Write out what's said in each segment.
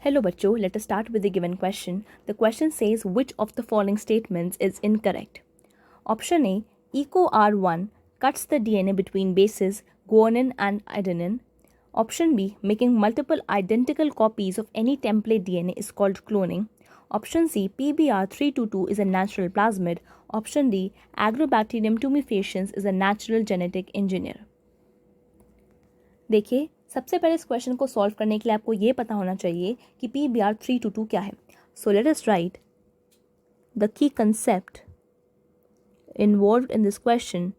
Hello बच्चों, let us start with the given question. The question says which of the following statements is incorrect? Option A, EcoR1 cuts the DNA between bases guanine and adenine. Option B, making multiple identical copies of any template DNA is called cloning. Option C, PBR322 is a natural plasmid. Option D, Agrobacterium tumefaciens is a natural genetic engineer. देखिए, सबसे पहले इस question को solve करने के लिए आपको ये पता होना चाहिए कि PBR322 क्या है. So let us right the key concept involved in this question,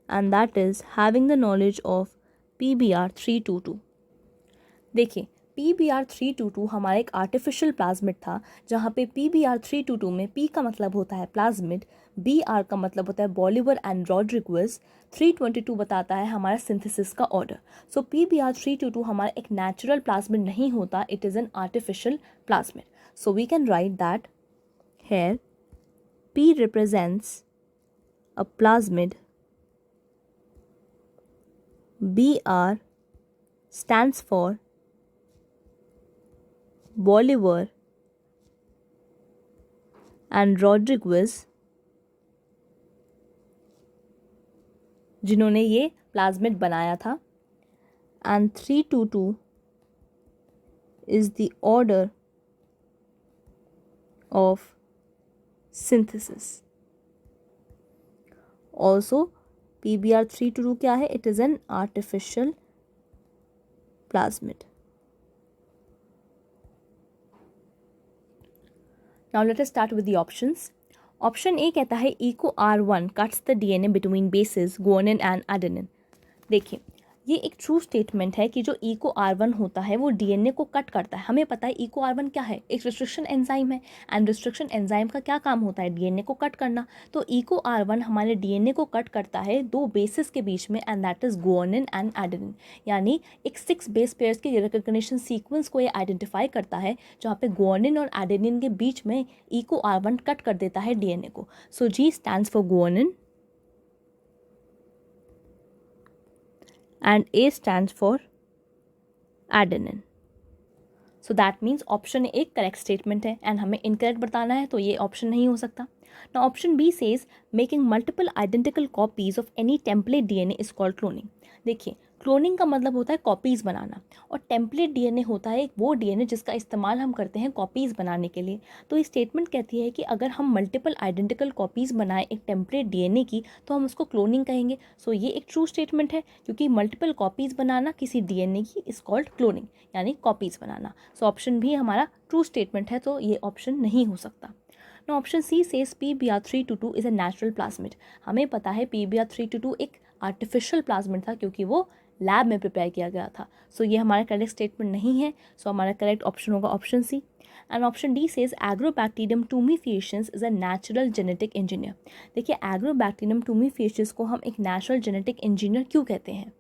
and that is having the knowledge of PBR322. देखिए, PBR322 हमारा एक आर्टिफिशियल प्लाज्मिड था, जहाँ पे PBR322 में P का मतलब होता है प्लाज्मिड, BR का मतलब होता है बॉलिवर एंड रॉड्रिगुएज, 322 बताता है हमारा सिंथेसिस का ऑर्डर. सो PBR322 हमारा एक नेचुरल प्लाज्मिड नहीं होता, it is an artificial plasmid. So we can write that here P represents a plasmid, BR stands for Bolivar and Rodriguez, जिन्होंने ये प्लाज्मिड बनाया था, and 322 is the order of synthesis. Also, PBR322 क्या है? It is an artificial plasmid. Now let us start with the options. Option A कहता है EcoR1 cuts the DNA between bases guanine and adenine. देखिए, ये एक true statement है कि जो EcoR1 होता है वो DNA को कट करता है. हमें पता है EcoR1 क्या है, एक रिस्ट्रिक्शन एंजाइम है, एंड रिस्ट्रिक्शन एंजाइम का क्या काम होता है? DNA को कट करना. तो EcoR1 हमारे DNA को कट करता है दो बेसिस के बीच में, and that is guanine and adenine. यानी एक 6 बेस पेयर्स के रिकॉग्निशन सीक्वेंस को ये आइडेंटिफाई करता है, जहाँ पे गुआनिन और एडेनिन के बीच में EcoR1 कट कर देता है DNA को. सो G stands for guanine and A stands for adenine. So that means option A एक correct statement है, and हमें incorrect बताना है, तो ये option नहीं हो सकता. Now option B says making multiple identical copies of any template DNA is called cloning. देखिए, क्लोनिंग का मतलब होता है कॉपीज़ बनाना, और टेम्पलेट डीएनए होता है वो डीएनए जिसका इस्तेमाल हम करते हैं कॉपीज़ बनाने के लिए. तो ये स्टेटमेंट कहती है कि अगर हम मल्टीपल आइडेंटिकल कॉपीज़ बनाएं एक टेम्पलेट डीएनए की, तो हम उसको क्लोनिंग कहेंगे. सो ये एक ट्रू स्टेटमेंट है, क्योंकि मल्टीपल कॉपीज़ बनाना किसी डीएनए की इज कॉल्ड क्लोनिंग, यानी कॉपीज़ बनाना. सो ऑप्शन भी हमारा ट्रू स्टेटमेंट है, तो ये ऑप्शन नहीं हो सकता. Now option C says PBR322 is a natural plasmid. हमें पता है PBR322 एक आर्टिफिशियल प्लाज्मिड था, क्योंकि वो लैब में प्रिपेयर किया गया था. सो ये हमारा करेक्ट स्टेटमेंट नहीं है. सो हमारा करेक्ट ऑप्शन होगा option C. And option D says Agrobacterium tumefaciens is a natural genetic engineer. देखिए, एग्रोबैक्टीरियम tumefaciens को हम एक नेचुरल जेनेटिक इंजीनियर क्यों कहते हैं?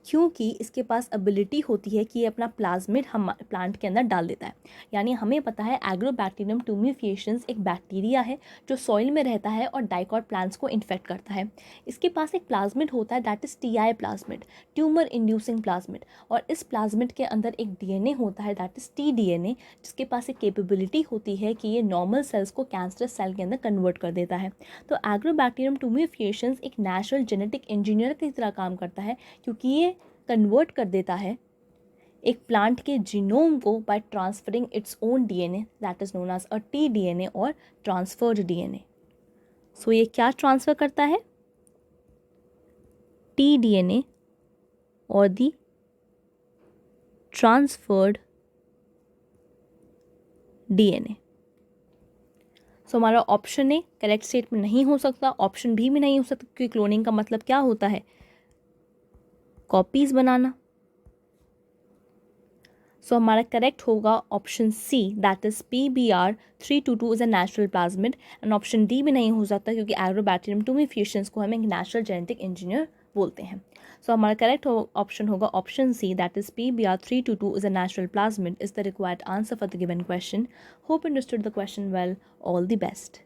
क्योंकि इसके पास एबिलिटी होती है कि ये अपना प्लाज्मिड हम प्लांट के अंदर डाल देता है. यानी हमें पता है एग्रोबैक्टीरियम tumefaciens एक बैक्टीरिया है जो सॉइल में रहता है और डाइकॉट प्लांट्स को इन्फेक्ट करता है. इसके पास एक प्लाज्मिड होता है, that is TI plasmid, tumour inducing plasmid, और इस प्लाज्मिड के अंदर एक DNA होता है, दैट इज tDNA, जिसके पास एक कैपेबिलिटी होती है कि ये नॉर्मल सेल्स को कैंसरस सेल के अंदर कन्वर्ट कर देता है. तो एग्रोबैक्टीरियम tumefaciens एक नेचुरल जेनेटिक इंजीनियर की तरह काम करता है, क्योंकि ये कन्वर्ट कर देता है एक प्लांट के जीनोम को by transferring its own DNA, that is known as a tDNA और ट्रांसफर्ड DNA. सो ये क्या ट्रांसफ़र करता है? tDNA और दी ट्रांसफर्ड DNA. सो हमारा ऑप्शन ए करेक्ट स्टेटमेंट नहीं हो सकता, ऑप्शन बी में नहीं हो सकता, क्योंकि क्लोनिंग का मतलब क्या होता है? कॉपीज़ बनाना. सो हमारा करेक्ट होगा option C, that is PBR322 is a natural plasmid. And option D भी नहीं हो सकता, क्योंकि एग्रोबैक्टीरियम tumefaciens को हम एक नेचुरल जेनेटिक इंजीनियर बोलते हैं. सो हमारा करेक्ट ऑप्शन होगा option C, that is PBR322 is a natural plasmid is the required answer for the given question. Hope understood the question well. All the best.